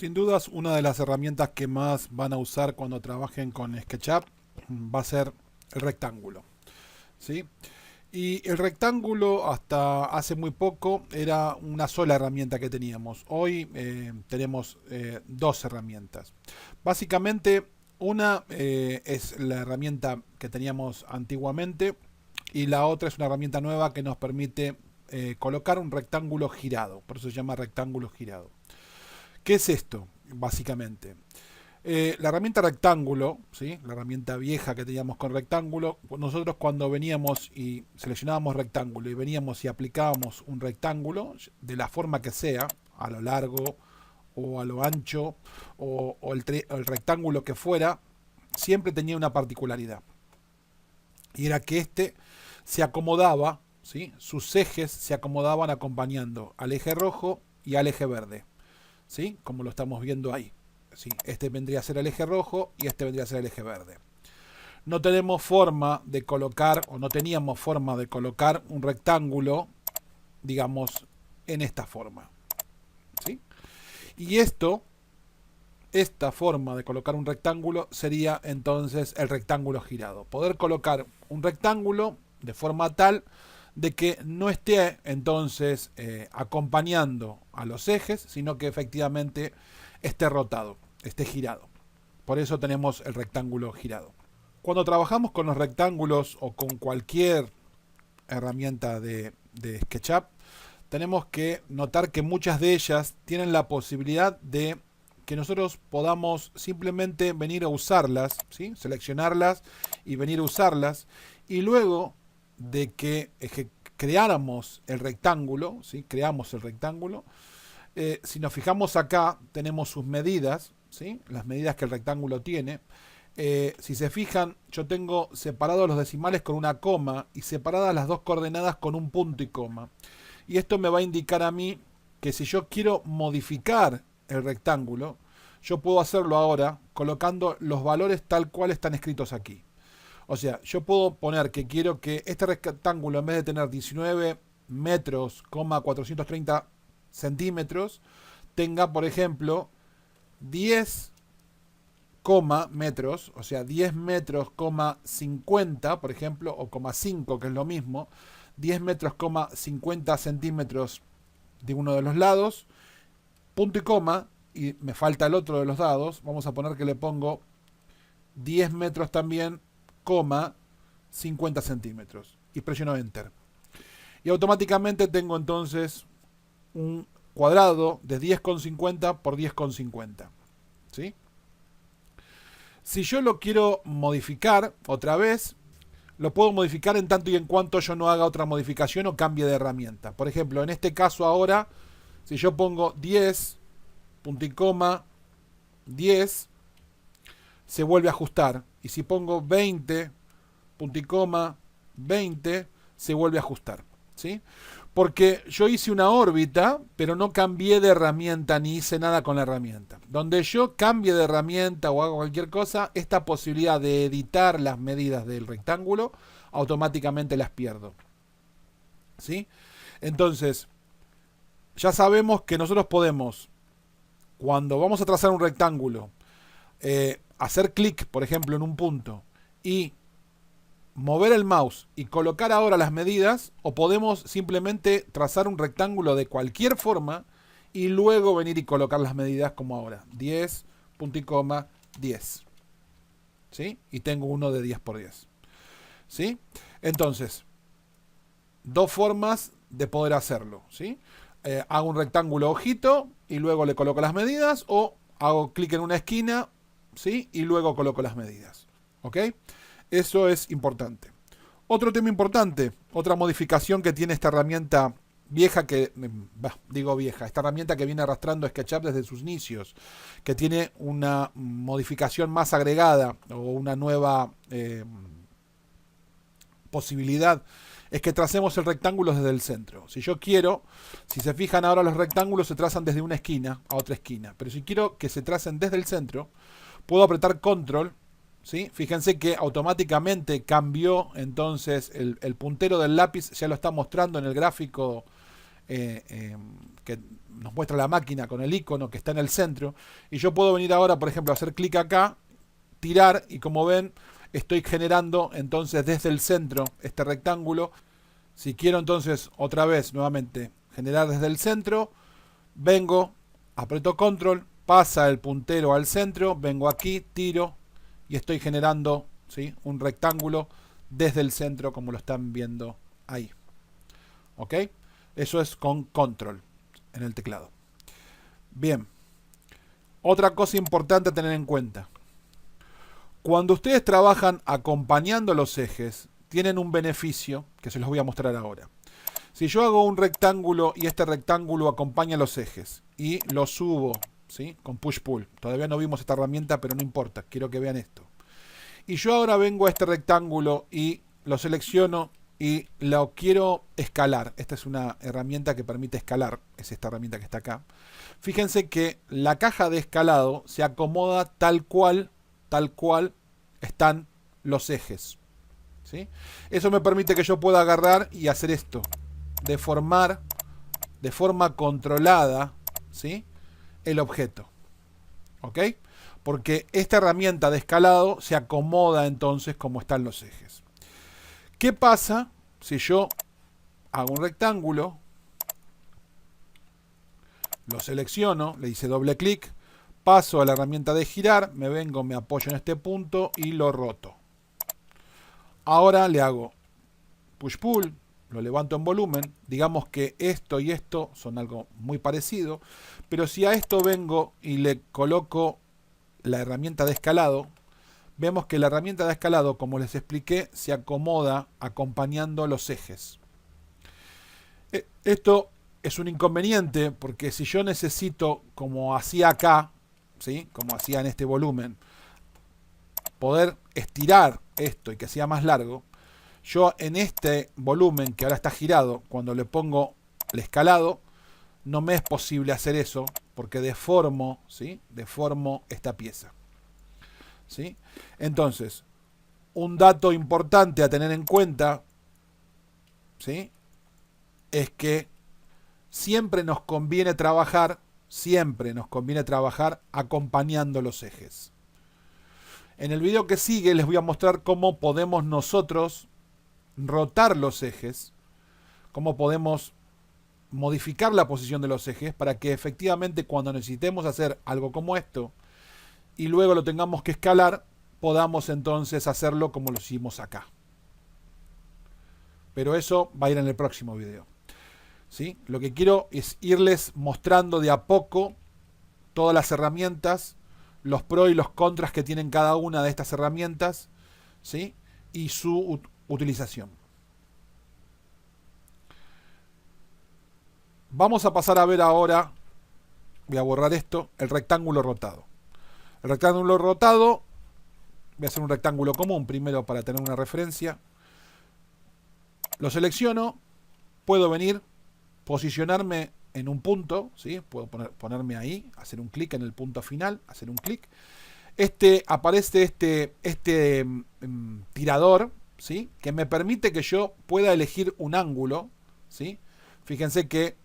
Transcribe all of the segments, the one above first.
Sin dudas, una de las herramientas que más van a usar cuando trabajen con SketchUp va a ser el rectángulo, ¿sí? Y el rectángulo hasta hace muy poco era una sola herramienta que teníamos. Hoy tenemos dos herramientas. Básicamente, una es la herramienta que teníamos antiguamente y la otra es una herramienta nueva que nos permite colocar un rectángulo girado. Por eso se llama rectángulo girado. ¿Qué es esto? Básicamente. La herramienta rectángulo, ¿sí? La herramienta vieja que teníamos con rectángulo, nosotros cuando veníamos y seleccionábamos rectángulo y veníamos y aplicábamos un rectángulo de la forma que sea, a lo largo o a lo ancho o el rectángulo que fuera, siempre tenía una particularidad. Y era que este se acomodaba, ¿sí? Sus ejes se acomodaban acompañando al eje rojo y al eje verde, ¿sí? Como lo estamos viendo ahí. ¿Sí? Este vendría a ser el eje rojo y este vendría a ser el eje verde. No tenemos forma de colocar, o no teníamos forma de colocar un rectángulo, digamos, en esta forma, ¿sí? Y esta forma de colocar un rectángulo sería entonces el rectángulo girado. Poder colocar un rectángulo de forma tal de que no esté entonces acompañando a los ejes, sino que efectivamente esté rotado, esté girado. Por eso tenemos el rectángulo girado. Cuando trabajamos con los rectángulos o con cualquier herramienta de SketchUp, tenemos que notar que muchas de ellas tienen la posibilidad de que nosotros podamos simplemente venir a usarlas, ¿sí? Seleccionarlas y venir a usarlas, y luego de que creáramos el rectángulo, ¿sí? Creamos el rectángulo, si nos fijamos acá, tenemos sus medidas, ¿sí? Las medidas que el rectángulo tiene. Si se fijan, yo tengo separados los decimales con una coma y separadas las dos coordenadas con un punto y coma. Y esto me va a indicar a mí que si yo quiero modificar el rectángulo, yo puedo hacerlo ahora colocando los valores tal cual están escritos aquí. O sea, yo puedo poner que quiero que este rectángulo, en vez de tener 19 metros, 430 centímetros, tenga, por ejemplo, 10 metros, o sea, 10 metros, 50, por ejemplo, o 5, que es lo mismo, 10 metros, 50 centímetros de uno de los lados, punto y coma, y me falta el otro de los dados, vamos a poner que le pongo 10 metros también, 50 centímetros, y presiono Enter. Y automáticamente tengo entonces un cuadrado de 10,50 por 10,50, ¿sí? Si yo lo quiero modificar otra vez, lo puedo modificar en tanto y en cuanto yo no haga otra modificación o cambie de herramienta. Por ejemplo, en este caso ahora, si yo pongo 10, punto y coma, 10, se vuelve a ajustar. Y si pongo 20, punto y coma, 20, se vuelve a ajustar, ¿sí? Porque yo hice una órbita, pero no cambié de herramienta ni hice nada con la herramienta. Donde yo cambie de herramienta o hago cualquier cosa, esta posibilidad de editar las medidas del rectángulo, automáticamente las pierdo, ¿sí? Entonces, ya sabemos que nosotros podemos, cuando vamos a trazar un rectángulo, hacer clic, por ejemplo, en un punto y mover el mouse y colocar ahora las medidas, o podemos simplemente trazar un rectángulo de cualquier forma y luego venir y colocar las medidas como ahora, 10, punto y coma, 10, ¿sí? Y tengo uno de 10 por 10, ¿sí? Entonces, dos formas de poder hacerlo, ¿sí? Hago un rectángulo ojito y luego le coloco las medidas, o hago clic en una esquina, ¿sí? Y luego coloco las medidas, ¿ok? Eso es importante. Otro tema importante, otra modificación que tiene esta herramienta vieja, digo vieja, esta herramienta que viene arrastrando SketchUp desde sus inicios, que tiene una modificación más agregada o una nueva posibilidad, es que tracemos el rectángulo desde el centro. Si yo quiero, si se fijan ahora, los rectángulos se trazan desde una esquina a otra esquina, pero si quiero que se tracen desde el centro, puedo apretar Control, ¿sí? Fíjense que automáticamente cambió entonces el puntero del lápiz, ya lo está mostrando en el gráfico que nos muestra la máquina con el icono que está en el centro. Y yo puedo venir ahora, por ejemplo, a hacer clic acá, tirar, y como ven, estoy generando entonces desde el centro este rectángulo. Si quiero entonces otra vez nuevamente generar desde el centro, vengo, aprieto control, pasa el puntero al centro, vengo aquí, tiro y estoy generando, ¿sí?, un rectángulo desde el centro, como lo están viendo ahí. ¿Ok? Eso es con control en el teclado. Bien. Otra cosa importante a tener en cuenta. Cuando ustedes trabajan acompañando los ejes, tienen un beneficio que se los voy a mostrar ahora. Si yo hago un rectángulo y este rectángulo acompaña los ejes y lo subo, ¿sí?, con push-pull. Todavía no vimos esta herramienta, pero no importa, quiero que vean esto. Y yo ahora vengo a este rectángulo y lo selecciono y lo quiero escalar. Esta es una herramienta que permite escalar, es esta herramienta que está acá. Fíjense que la caja de escalado se acomoda tal cual están los ejes, ¿sí? Eso me permite que yo pueda agarrar y hacer esto, deformar de forma controlada, ¿sí?, el objeto. ¿Ok? Porque esta herramienta de escalado se acomoda entonces como están los ejes. ¿Qué pasa si yo hago un rectángulo, lo selecciono, le hice doble clic, paso a la herramienta de girar, me vengo, me apoyo en este punto y lo roto? Ahora le hago push-pull, lo levanto en volumen, digamos que esto y esto son algo muy parecido, pero si a esto vengo y le coloco la herramienta de escalado, vemos que la herramienta de escalado, como les expliqué, se acomoda acompañando los ejes. Esto es un inconveniente porque si yo necesito, como hacía acá, ¿sí?, como hacía en este volumen, poder estirar esto y que sea más largo, yo en este volumen que ahora está girado, cuando le pongo el escalado, no me es posible hacer eso porque deformo, ¿sí?, deformo esta pieza, ¿sí? Entonces, un dato importante a tener en cuenta, ¿sí?, es que siempre nos conviene trabajar acompañando los ejes. En el video que sigue les voy a mostrar cómo podemos nosotros rotar los ejes, cómo podemos modificar la posición de los ejes para que efectivamente cuando necesitemos hacer algo como esto y luego lo tengamos que escalar, podamos entonces hacerlo como lo hicimos acá. Pero eso va a ir en el próximo video, ¿sí? Lo que quiero es irles mostrando de a poco todas las herramientas, los pros y los contras que tienen cada una de estas herramientas, ¿sí?, y su utilización. Vamos a pasar a ver ahora, voy a borrar esto, el rectángulo rotado. El rectángulo rotado, voy a hacer un rectángulo común primero para tener una referencia. Lo selecciono, puedo venir, posicionarme en un punto, ¿sí?, puedo ponerme ahí, hacer un clic en el punto final, hacer un clic. Aparece este tirador, ¿sí?, que me permite que yo pueda elegir un ángulo, ¿sí? Fíjense que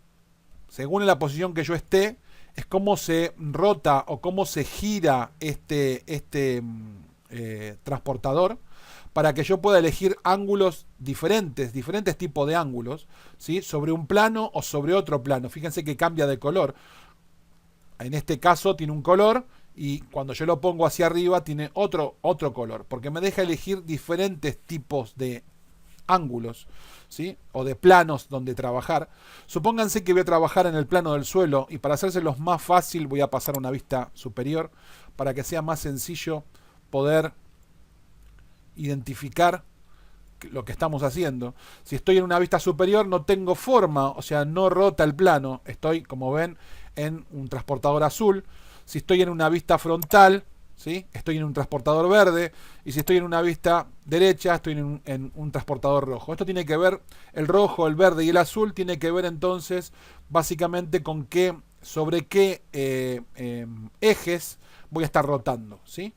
según la posición que yo esté, es cómo se rota o cómo se gira este transportador, para que yo pueda elegir ángulos diferentes tipos de ángulos, ¿sí?, sobre un plano o sobre otro plano. Fíjense que cambia de color. En este caso tiene un color y cuando yo lo pongo hacia arriba tiene otro color, porque me deja elegir diferentes tipos de ángulos, ¿sí?, o de planos donde trabajar. Supónganse que voy a trabajar en el plano del suelo y para hacérselos más fácil voy a pasar a una vista superior para que sea más sencillo poder identificar lo que estamos haciendo. Si estoy en una vista superior no tengo forma, o sea, no rota el plano. Estoy, como ven, en un transportador azul. Si estoy en una vista frontal, ¿sí?, estoy en un transportador verde. Y si estoy en una vista derecha, estoy en un transportador rojo. Esto tiene que ver, el rojo, el verde y el azul, tiene que ver entonces básicamente con sobre qué ejes voy a estar rotando, ¿sí?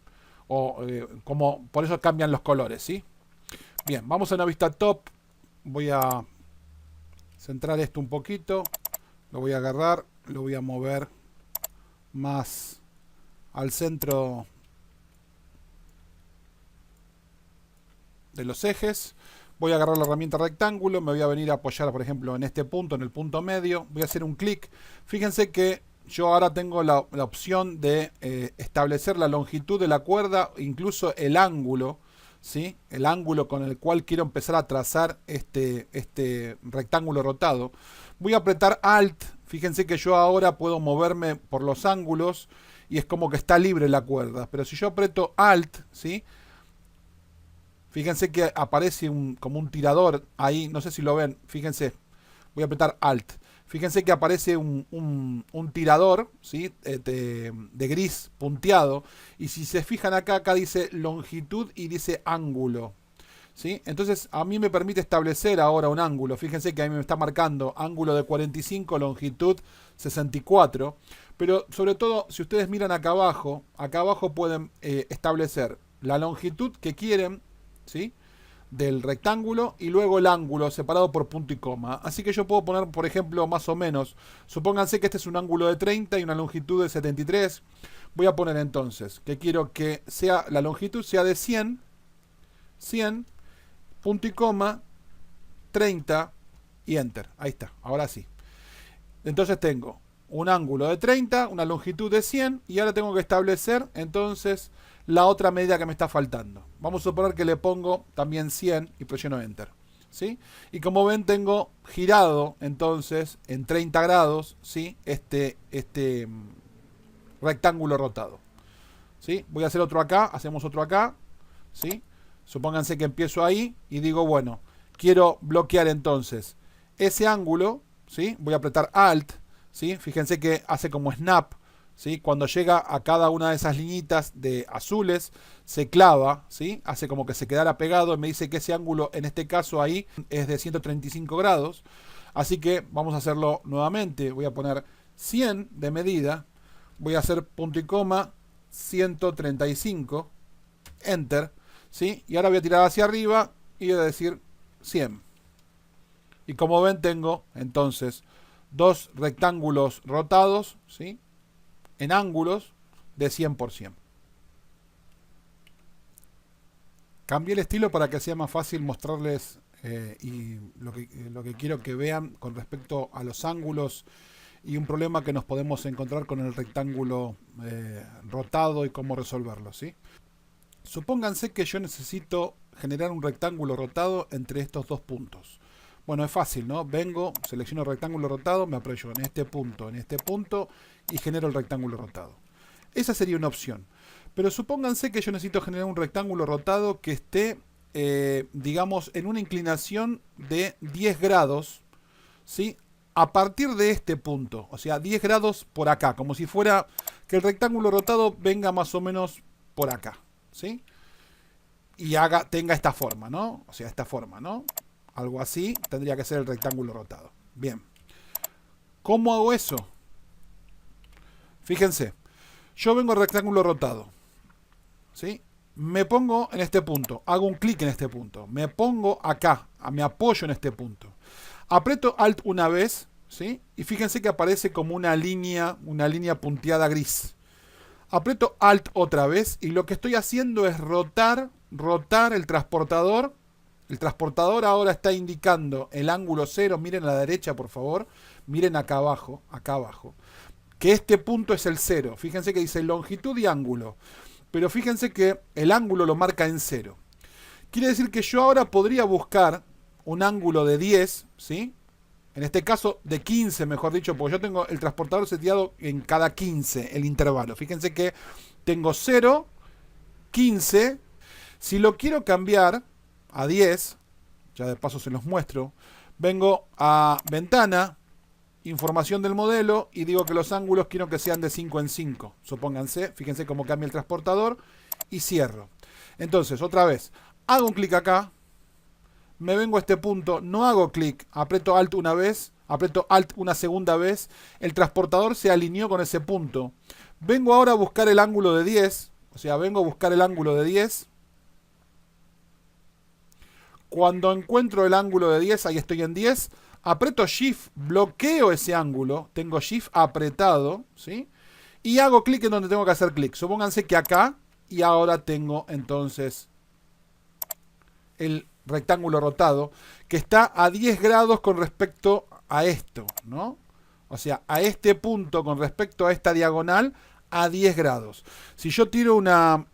Como por eso cambian los colores, ¿sí? Bien, vamos a una vista top. Voy a centrar esto un poquito. Lo voy a agarrar, lo voy a mover más al centro de los ejes. Voy a agarrar la herramienta rectángulo, me voy a venir a apoyar, por ejemplo, en este punto, en el punto medio. Voy a hacer un clic. Fíjense que yo ahora tengo la opción de establecer la longitud de la cuerda, incluso el ángulo, ¿sí? El ángulo con el cual quiero empezar a trazar este rectángulo rotado. Voy a apretar Alt. Fíjense que yo ahora puedo moverme por los ángulos y es como que está libre la cuerda. Pero si yo aprieto Alt, ¿sí? Fíjense que aparece como un tirador ahí, no sé si lo ven, fíjense, voy a apretar Alt. Fíjense que aparece un tirador, ¿sí? De gris punteado. Y si se fijan acá dice longitud y dice ángulo, ¿sí? Entonces a mí me permite establecer ahora un ángulo. Fíjense que a mí me está marcando ángulo de 45, longitud 64. Pero sobre todo, si ustedes miran acá abajo pueden establecer la longitud que quieren, ¿sí? Del rectángulo y luego el ángulo separado por punto y coma. Así que yo puedo poner, por ejemplo, más o menos, supónganse que este es un ángulo de 30 y una longitud de 73. Voy a poner entonces que quiero que sea la longitud sea de 100, punto y coma, 30 y enter. Ahí está, ahora sí. Entonces tengo un ángulo de 30, una longitud de 100 y ahora tengo que establecer entonces la otra medida que me está faltando. Vamos a suponer que le pongo también 100 y presiono Enter, ¿sí? Y como ven tengo girado entonces en 30 grados, ¿sí? este rectángulo rotado, ¿sí? Voy a hacer otro acá, hacemos otro acá, ¿sí? Supónganse que empiezo ahí y digo, bueno, quiero bloquear entonces ese ángulo, ¿sí? Voy a apretar Alt, ¿sí? Fíjense que hace como snap, ¿sí? Cuando llega a cada una de esas liñitas de azules, se clava, ¿sí? Hace como que se quedara pegado y me dice que ese ángulo, en este caso ahí, es de 135 grados. Así que vamos a hacerlo nuevamente. Voy a poner 100 de medida. Voy a hacer punto y coma, 135, Enter, ¿sí? Y ahora voy a tirar hacia arriba y voy a decir 100. Y como ven tengo entonces dos rectángulos rotados, ¿sí? En ángulos de 100%. Cambié el estilo para que sea más fácil mostrarles y lo que quiero que vean con respecto a los ángulos y un problema que nos podemos encontrar con el rectángulo rotado y cómo resolverlo, ¿sí? Supónganse que yo necesito generar un rectángulo rotado entre estos dos puntos. Bueno, es fácil, ¿no? Vengo, selecciono el rectángulo rotado, me apoyo en este punto y genero el rectángulo rotado. Esa sería una opción. Pero supónganse que yo necesito generar un rectángulo rotado que esté, digamos, en una inclinación de 10 grados, ¿sí? A partir de este punto, o sea, 10 grados por acá, como si fuera que el rectángulo rotado venga más o menos por acá, ¿sí? Y tenga esta forma, ¿no? O sea, esta forma, ¿no? Algo así tendría que ser el rectángulo rotado. Bien. ¿Cómo hago eso? Fíjense. Yo vengo al rectángulo rotado, ¿sí? Me pongo en este punto. Hago un clic en este punto. Me pongo acá. Me apoyo en este punto. Aprieto Alt una vez, ¿sí? Y fíjense que aparece como una línea punteada gris. Aprieto Alt otra vez y lo que estoy haciendo es rotar el transportador. El transportador ahora está indicando el ángulo 0. Miren a la derecha, por favor. Miren acá abajo, que este punto es el 0. Fíjense que dice longitud y ángulo. Pero fíjense que el ángulo lo marca en 0. Quiere decir que yo ahora podría buscar un ángulo de 10, ¿sí? En este caso de 15, mejor dicho, porque yo tengo el transportador seteado en cada 15, el intervalo. Fíjense que tengo 0, 15. Si lo quiero cambiar a 10, ya de paso se los muestro, vengo a ventana, información del modelo y digo que los ángulos quiero que sean de 5 en 5. Supónganse, fíjense cómo cambia el transportador y cierro. Entonces, otra vez, hago un clic acá, me vengo a este punto, no hago clic, aprieto Alt una vez, aprieto Alt una segunda vez, el transportador se alineó con ese punto. Vengo ahora a buscar el ángulo de 10, o sea, vengo a buscar el ángulo de 10. Cuando encuentro el ángulo de 10, ahí estoy en 10, aprieto Shift, bloqueo ese ángulo, tengo Shift apretado, ¿sí? Y hago clic en donde tengo que hacer clic. Supónganse que acá, y ahora tengo entonces el rectángulo rotado, que está a 10 grados con respecto a esto, ¿no? O sea, a este punto con respecto a esta diagonal, a 10 grados. Si yo tiro una...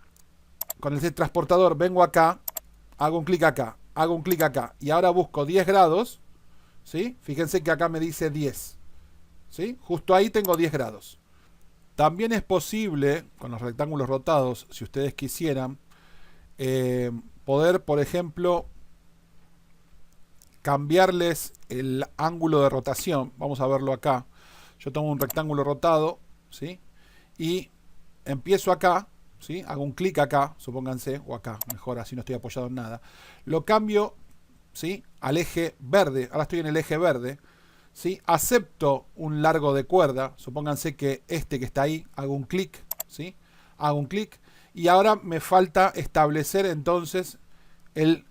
con el transportador, vengo acá, hago un clic acá, hago un clic acá, y ahora busco 10 grados, ¿sí? Fíjense que acá me dice 10, ¿sí? Justo ahí tengo 10 grados. También es posible, con los rectángulos rotados, si ustedes quisieran, poder, por ejemplo, cambiarles el ángulo de rotación. Vamos a verlo acá. Yo tomo un rectángulo rotado, ¿sí? Y empiezo acá, ¿sí? Hago un clic acá, supónganse, o acá, mejor así no estoy apoyado en nada. Lo cambio, ¿sí? Al eje verde. Ahora estoy en el eje verde, ¿sí? Acepto un largo de cuerda. Supónganse que este que está ahí, hago un clic, ¿sí? Hago un clic. Y ahora me falta establecer entonces el,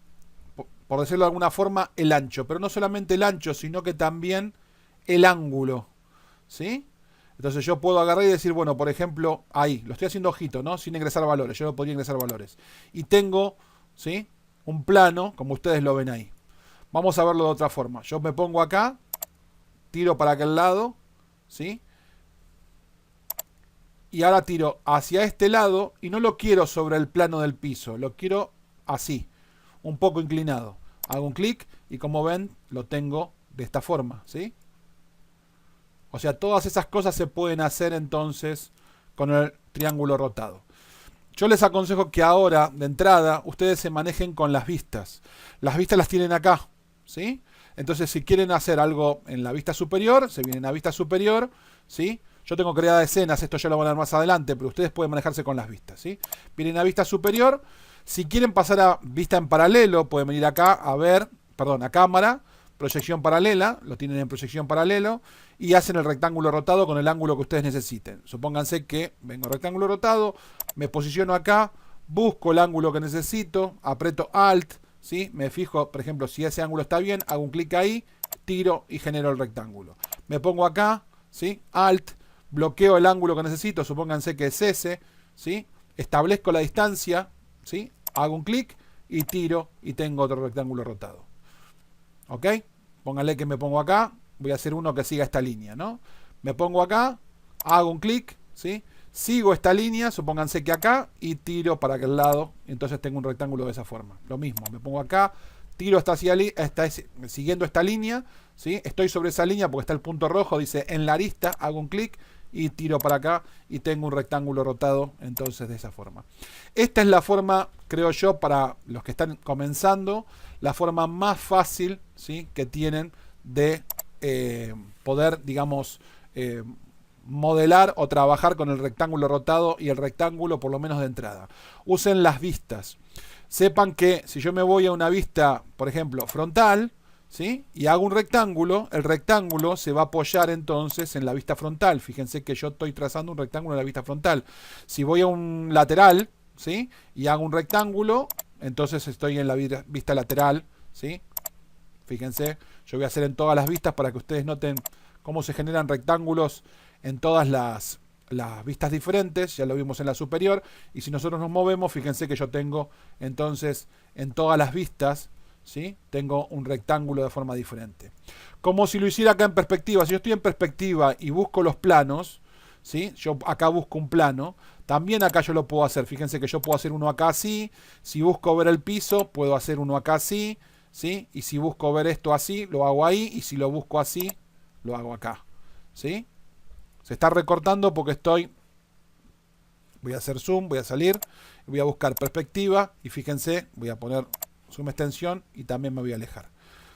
por decirlo de alguna forma, el ancho. Pero no solamente el ancho, sino que también el ángulo, ¿sí? Entonces yo puedo agarrar y decir, bueno, por ejemplo, ahí, lo estoy haciendo ojito, ¿no? Sin ingresar valores, yo no podría ingresar valores. Y tengo, ¿sí? Un plano, como ustedes lo ven ahí. Vamos a verlo de otra forma. Yo me pongo acá, tiro para aquel lado, ¿sí? Y ahora tiro hacia este lado y no lo quiero sobre el plano del piso, lo quiero así, un poco inclinado. Hago un clic y como ven, lo tengo de esta forma, ¿sí? O sea, todas esas cosas se pueden hacer entonces con el triángulo rotado. Yo les aconsejo que ahora, de entrada, ustedes se manejen con las vistas. Las vistas las tienen acá, ¿sí? Entonces, si quieren hacer algo en la vista superior, se vienen a vista superior, ¿sí? Yo tengo creadas escenas, esto ya lo van a ver más adelante, pero ustedes pueden manejarse con las vistas, ¿sí? Vienen a vista superior. Si quieren pasar a vista en paralelo, pueden venir acá a ver, perdón, a cámara, proyección paralela, lo tienen en proyección paralelo, y hacen el rectángulo rotado con el ángulo que ustedes necesiten. Supónganse que vengo rectángulo rotado, me posiciono acá, busco el ángulo que necesito, aprieto Alt, ¿sí? Me fijo, por ejemplo, si ese ángulo está bien, hago un clic ahí, tiro y genero el rectángulo. Me pongo acá, ¿sí? Alt, bloqueo el ángulo que necesito, supónganse que es ese, ¿sí? Establezco la distancia, ¿sí? Hago un clic y tiro y tengo otro rectángulo rotado. ¿Ok? Pónganle que me pongo acá, voy a hacer uno que siga esta línea, ¿no? Me pongo acá, hago un clic, ¿sí? Sigo esta línea, supónganse que acá, y tiro para aquel lado, entonces tengo un rectángulo de esa forma. Lo mismo, me pongo acá, tiro siguiendo esta línea, ¿sí? Estoy sobre esa línea porque está el punto rojo, dice en la arista, hago un clic y tiro para acá y tengo un rectángulo rotado entonces de esa forma. Esta es la forma, creo yo, para los que están comenzando, la forma más fácil, ¿sí? Que tienen de poder, digamos, modelar o trabajar con el rectángulo rotado y el rectángulo por lo menos de entrada. Usen las vistas. Sepan que si yo me voy a una vista, por ejemplo, frontal, ¿sí? Y hago un rectángulo, el rectángulo se va a apoyar entonces en la vista frontal. Fíjense que yo estoy trazando un rectángulo en la vista frontal. Si voy a un lateral, ¿sí? Y hago un rectángulo, entonces estoy en la vista lateral, ¿sí? Fíjense, yo voy a hacer en todas las vistas para que ustedes noten cómo se generan rectángulos en todas las vistas diferentes. Ya lo vimos en la superior. Y si nosotros nos movemos, fíjense que yo tengo entonces en todas las vistas, ¿sí? Tengo un rectángulo de forma diferente. Como si lo hiciera acá en perspectiva. Si yo estoy en perspectiva y busco los planos, ¿sí? Yo acá busco un plano. También acá yo lo puedo hacer. Fíjense que yo puedo hacer uno acá así. Si busco ver el piso, puedo hacer uno acá así, ¿sí? Y si busco ver esto así, lo hago ahí. Y si lo busco así, lo hago acá, ¿sí? Se está recortando porque estoy... Voy a hacer zoom, voy a salir. Voy a buscar perspectiva. Y fíjense, voy a poner zoom extensión y también me voy a alejar,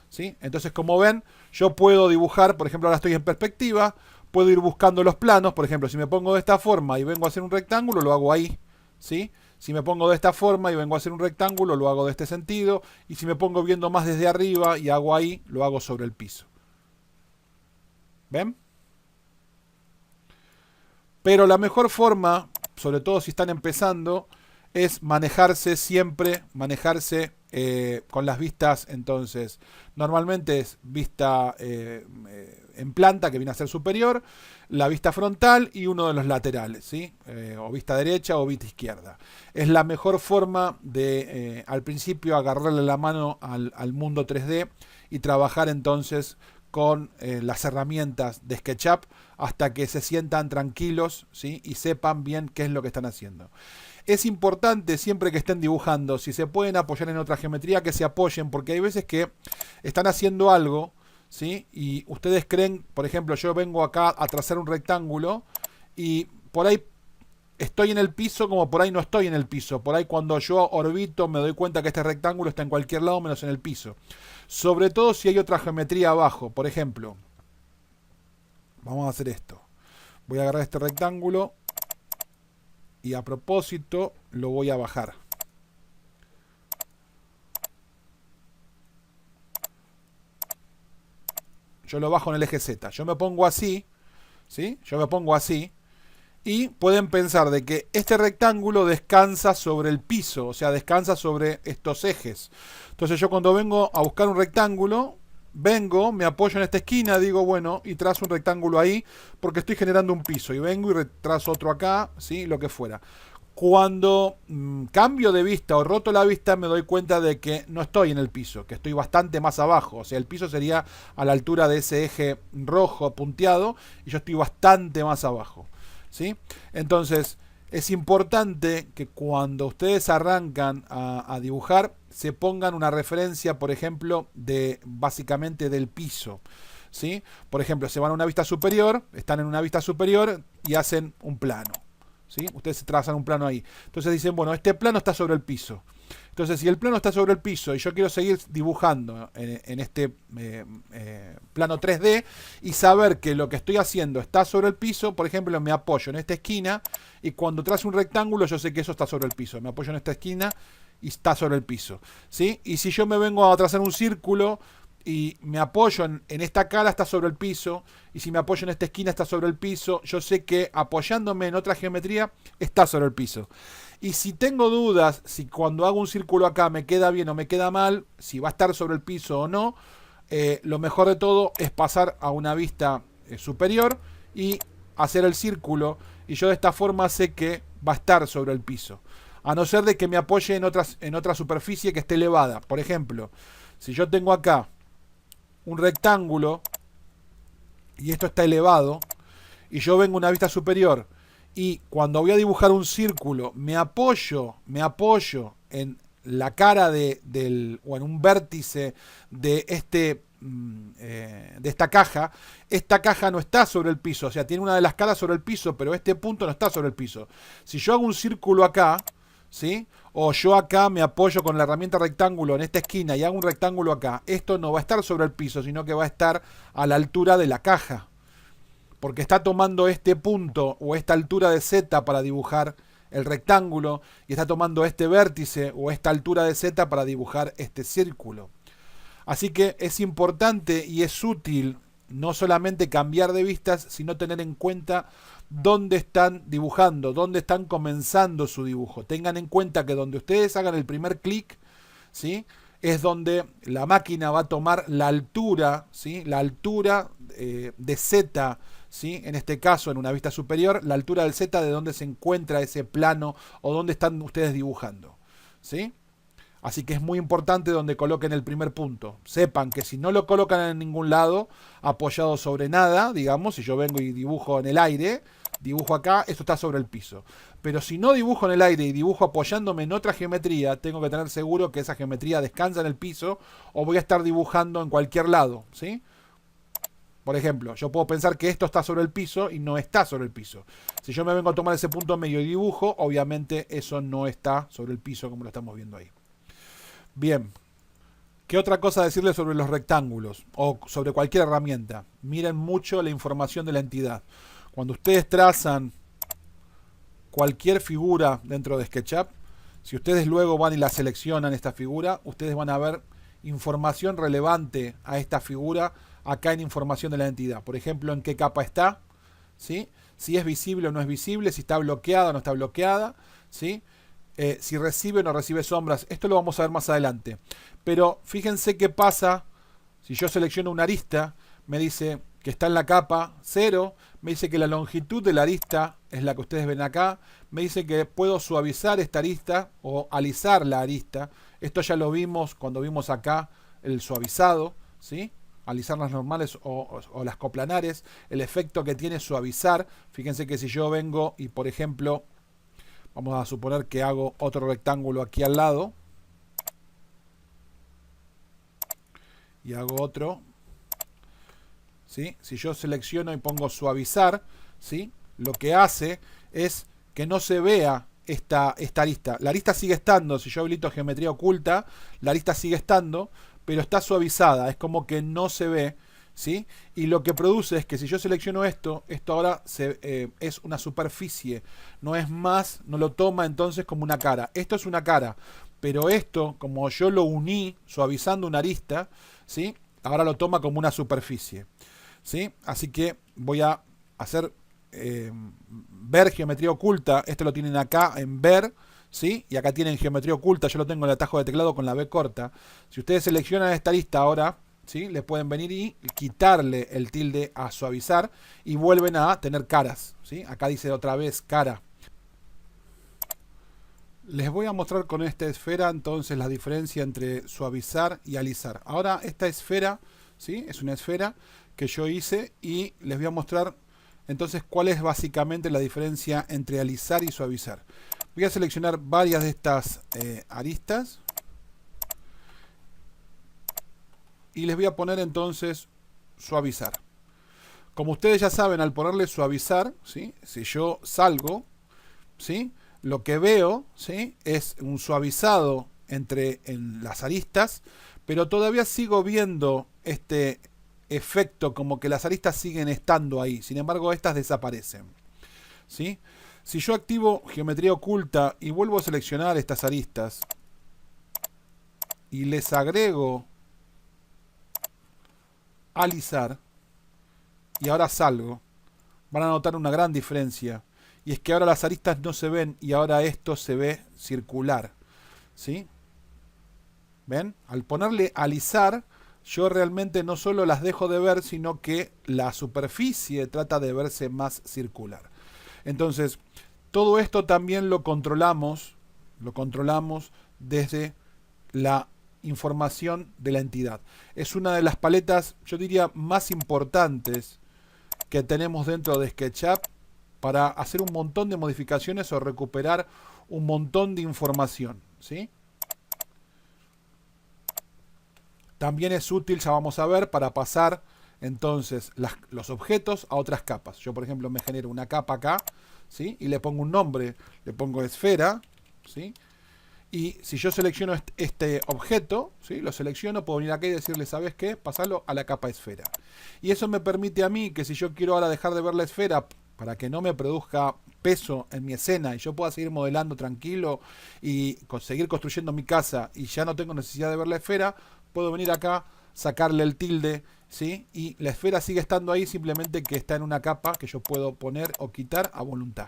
¿sí? Entonces, como ven, yo puedo dibujar, por ejemplo, ahora estoy en perspectiva, puedo ir buscando los planos. Por ejemplo, si me pongo de esta forma y vengo a hacer un rectángulo, lo hago ahí, ¿sí? Si me pongo de esta forma y vengo a hacer un rectángulo, lo hago de este sentido. Y si me pongo viendo más desde arriba y hago ahí, lo hago sobre el piso. ¿Ven? Pero la mejor forma, sobre todo si están empezando, es manejarse siempre, manejarse con las vistas, entonces, normalmente es vista en planta, que viene a ser superior, la vista frontal y uno de los laterales, ¿sí? O vista derecha o vista izquierda. Es la mejor forma de, al principio, agarrarle la mano al mundo 3D y trabajar entonces con las herramientas de SketchUp hasta que se sientan tranquilos, ¿sí? Y sepan bien qué es lo que están haciendo. Es importante siempre que estén dibujando, si se pueden apoyar en otra geometría, que se apoyen, porque hay veces que están haciendo algo, ¿sí? Y ustedes creen, por ejemplo, yo vengo acá a trazar un rectángulo y por ahí estoy en el piso como por ahí no estoy en el piso. Por ahí cuando yo orbito me doy cuenta que este rectángulo está en cualquier lado menos en el piso. Sobre todo si hay otra geometría abajo. Por ejemplo, vamos a hacer esto. Voy a agarrar este rectángulo y a propósito lo voy a bajar. Yo lo bajo en el eje Z. Yo me pongo así, ¿sí? Yo me pongo así. Y pueden pensar de que este rectángulo descansa sobre el piso, o sea, descansa sobre estos ejes. Entonces yo cuando vengo a buscar un rectángulo, vengo, me apoyo en esta esquina, digo, bueno, y trazo un rectángulo ahí, porque estoy generando un piso. Y vengo y trazo otro acá, ¿sí? Lo que fuera. Cuando cambio de vista o roto la vista, me doy cuenta de que no estoy en el piso, que estoy bastante más abajo. O sea, el piso sería a la altura de ese eje rojo punteado y yo estoy bastante más abajo, ¿sí? Entonces, es importante que cuando ustedes arrancan a dibujar, se pongan una referencia, por ejemplo, de básicamente del piso, ¿sí? Por ejemplo, se van a una vista superior, están en una vista superior y hacen un plano, ¿sí? Ustedes trazan un plano ahí. Entonces dicen, bueno, este plano está sobre el piso. Entonces, si el plano está sobre el piso y yo quiero seguir dibujando en este plano 3D y saber que lo que estoy haciendo está sobre el piso, por ejemplo, me apoyo en esta esquina y cuando trazo un rectángulo yo sé que eso está sobre el piso. Me apoyo en esta esquina y está sobre el piso, ¿sí? Y si yo me vengo a trazar un círculo y me apoyo en esta cara, está sobre el piso, y si me apoyo en esta esquina está sobre el piso, yo sé que apoyándome en otra geometría está sobre el piso. Y si tengo dudas, si cuando hago un círculo acá me queda bien o me queda mal, si va a estar sobre el piso o no, lo mejor de todo es pasar a una vista superior y hacer el círculo, y yo de esta forma sé que va a estar sobre el piso. A no ser de que me apoye en otra superficie que esté elevada. Por ejemplo, si yo tengo acá un rectángulo y esto está elevado y yo vengo a una vista superior y cuando voy a dibujar un círculo me apoyo en la cara o en un vértice de esta caja no está sobre el piso, o sea, tiene una de las caras sobre el piso, pero este punto no está sobre el piso. Si yo hago un círculo acá, ¿sí? O yo acá me apoyo con la herramienta rectángulo en esta esquina y hago un rectángulo acá, esto no va a estar sobre el piso, sino que va a estar a la altura de la caja, porque está tomando este punto o esta altura de Z para dibujar el rectángulo y está tomando este vértice o esta altura de Z para dibujar este círculo. Así que es importante y es útil no solamente cambiar de vistas, sino tener en cuenta dónde están dibujando, dónde están comenzando su dibujo. Tengan en cuenta que donde ustedes hagan el primer clic, ¿sí?, es donde la máquina va a tomar la altura, ¿sí?, la altura de Z, ¿sí?, en este caso en una vista superior, la altura del Z de donde se encuentra ese plano o donde están ustedes dibujando, ¿sí? Así que es muy importante donde coloquen el primer punto. Sepan que si no lo colocan en ningún lado, apoyado sobre nada, digamos, si yo vengo y dibujo en el aire, dibujo acá, esto está sobre el piso. Pero si no dibujo en el aire y dibujo apoyándome en otra geometría, tengo que tener seguro que esa geometría descansa en el piso o voy a estar dibujando en cualquier lado, ¿sí? Por ejemplo, yo puedo pensar que esto está sobre el piso y no está sobre el piso. Si yo me vengo a tomar ese punto medio y dibujo, obviamente eso no está sobre el piso como lo estamos viendo ahí. Bien, ¿qué otra cosa decirles sobre los rectángulos o sobre cualquier herramienta? Miren mucho la información de la entidad. Cuando ustedes trazan cualquier figura dentro de SketchUp, si ustedes luego van y la seleccionan esta figura, ustedes van a ver información relevante a esta figura acá en información de la entidad. Por ejemplo, en qué capa está, ¿sí?, si es visible o no es visible, si está bloqueada o no está bloqueada, ¿sí?, si recibe o no recibe sombras. Esto lo vamos a ver más adelante. Pero fíjense qué pasa si yo selecciono una arista. Me dice que está en la capa 0. Me dice que la longitud de la arista es la que ustedes ven acá. Me dice que puedo suavizar esta arista o alisar la arista. Esto ya lo vimos cuando vimos acá el suavizado, ¿sí? Alisar las normales o las coplanares. El efecto que tiene suavizar. Fíjense que si yo vengo y, por ejemplo, vamos a suponer que hago otro rectángulo aquí al lado. Y hago otro. ¿Sí? Si yo selecciono y pongo suavizar, ¿sí? Lo que hace es que no se vea esta arista. La arista sigue estando. Si yo habilito geometría oculta, la arista sigue estando, pero está suavizada. Es como que no se ve, ¿sí? Y lo que produce es que si yo selecciono esto ahora es una superficie. No es más, no lo toma entonces como una cara. Esto es una cara, pero esto, como yo lo uní suavizando una arista, ¿sí? Ahora lo toma como una superficie, ¿sí? Así que voy a hacer ver geometría oculta. Esto lo tienen acá en ver, ¿sí? Y acá tienen geometría oculta. Yo lo tengo en el atajo de teclado con la B corta. Si ustedes seleccionan esta lista ahora, ¿sí? Le pueden venir y quitarle el tilde a suavizar y vuelven a tener caras, ¿sí? Acá dice otra vez cara. Les voy a mostrar con esta esfera entonces la diferencia entre suavizar y alisar. Ahora esta esfera, ¿sí? Es una esfera que yo hice y les voy a mostrar entonces cuál es básicamente la diferencia entre alisar y suavizar. Voy a seleccionar varias de estas aristas y les voy a poner entonces suavizar. Como ustedes ya saben, al ponerle suavizar, ¿sí? Si yo salgo, ¿sí? Lo que veo, ¿sí? Es un suavizado en las aristas, pero todavía sigo viendo este efecto como que las aristas siguen estando ahí. Sin embargo, estas desaparecen, ¿sí? Si yo activo geometría oculta y vuelvo a seleccionar estas aristas y les agrego alisar y ahora salgo, van a notar una gran diferencia. Y es que ahora las aristas no se ven y ahora esto se ve circular, ¿sí? ¿Ven? Al ponerle alisar, yo realmente no solo las dejo de ver, sino que la superficie trata de verse más circular. Entonces, todo esto también lo controlamos desde la información de la entidad. Es una de las paletas, yo diría, más importantes que tenemos dentro de SketchUp para hacer un montón de modificaciones o recuperar un montón de información, ¿sí? También es útil, ya vamos a ver, para pasar entonces los objetos a otras capas. Yo, por ejemplo, me genero una capa acá, ¿sí? Y le pongo un nombre, le pongo esfera, ¿sí? Y si yo selecciono este objeto, ¿sí? Lo selecciono, puedo venir acá y decirle, ¿sabes qué? Pasarlo a la capa esfera. Y eso me permite a mí que si yo quiero ahora dejar de ver la esfera para que no me produzca peso en mi escena y yo pueda seguir modelando tranquilo y seguir construyendo mi casa y ya no tengo necesidad de ver la esfera, puedo venir acá, sacarle el tilde, ¿sí? Y la esfera sigue estando ahí, simplemente que está en una capa que yo puedo poner o quitar a voluntad,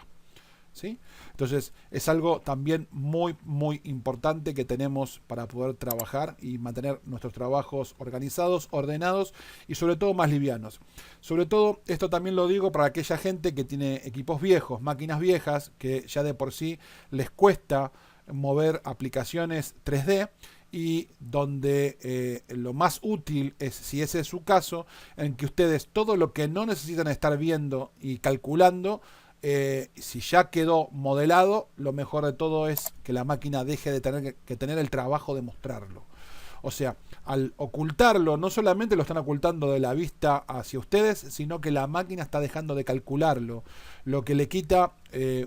¿sí? Entonces es algo también muy importante que tenemos para poder trabajar y mantener nuestros trabajos organizados, ordenados y sobre todo más livianos. Sobre todo esto también lo digo para aquella gente que tiene equipos viejos, máquinas viejas, que ya de por sí les cuesta mover aplicaciones 3D y donde lo más útil es, si ese es su caso, en que ustedes todo lo que no necesitan estar viendo y calculando, si ya quedó modelado, lo mejor de todo es que la máquina deje de tener que tener el trabajo de mostrarlo. O sea, al ocultarlo, no solamente lo están ocultando de la vista hacia ustedes, sino que la máquina está dejando de calcularlo, lo que le quita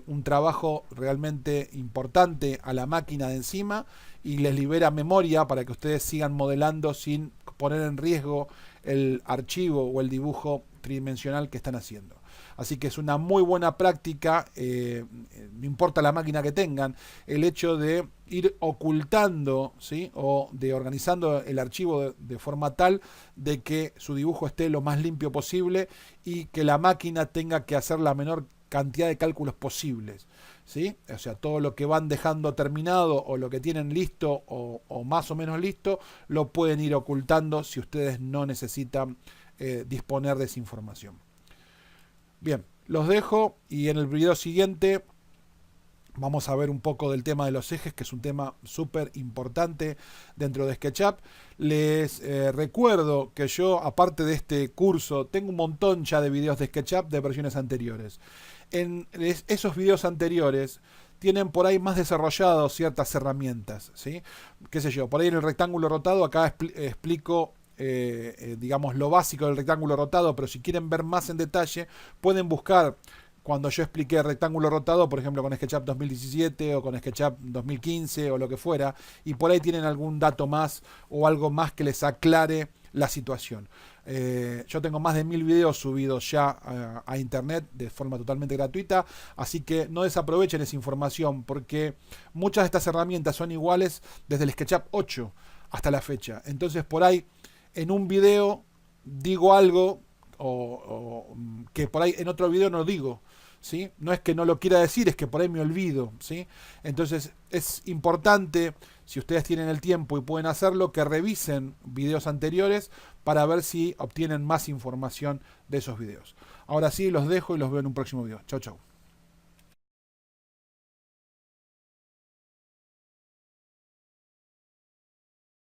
un trabajo realmente importante a la máquina de encima y les libera memoria para que ustedes sigan modelando sin poner en riesgo el archivo o el dibujo tridimensional que están haciendo. Así que es una muy buena práctica, no importa la máquina que tengan, el hecho de ir ocultando, ¿sí? O de organizando el archivo de forma tal de que su dibujo esté lo más limpio posible y que la máquina tenga que hacer la menor cantidad de cálculos posibles, ¿sí? O sea, todo lo que van dejando terminado o lo que tienen listo o más o menos listo, lo pueden ir ocultando si ustedes no necesitan disponer de esa información. Bien, los dejo y en el video siguiente vamos a ver un poco del tema de los ejes, que es un tema súper importante dentro de SketchUp. Les recuerdo que yo, aparte de este curso, tengo un montón ya de videos de SketchUp de versiones anteriores. En esos videos anteriores tienen por ahí más desarrollados ciertas herramientas, ¿sí? Qué sé yo, por ahí en el rectángulo rotado acá explico digamos lo básico del rectángulo rotado, pero si quieren ver más en detalle pueden buscar cuando yo expliqué rectángulo rotado, por ejemplo con SketchUp 2017 o con SketchUp 2015 o lo que fuera, y por ahí tienen algún dato más o algo más que les aclare la situación. Yo tengo más de 1000 videos subidos ya a internet de forma totalmente gratuita, así que no desaprovechen esa información porque muchas de estas herramientas son iguales desde el SketchUp 8 hasta la fecha. Entonces por ahí en un video digo algo o que por ahí en otro video no digo, ¿sí? No es que no lo quiera decir, es que por ahí me olvido, ¿sí? Entonces es importante, si ustedes tienen el tiempo y pueden hacerlo, que revisen videos anteriores para ver si obtienen más información de esos videos. Ahora sí, los dejo y los veo en un próximo video. Chau, chau.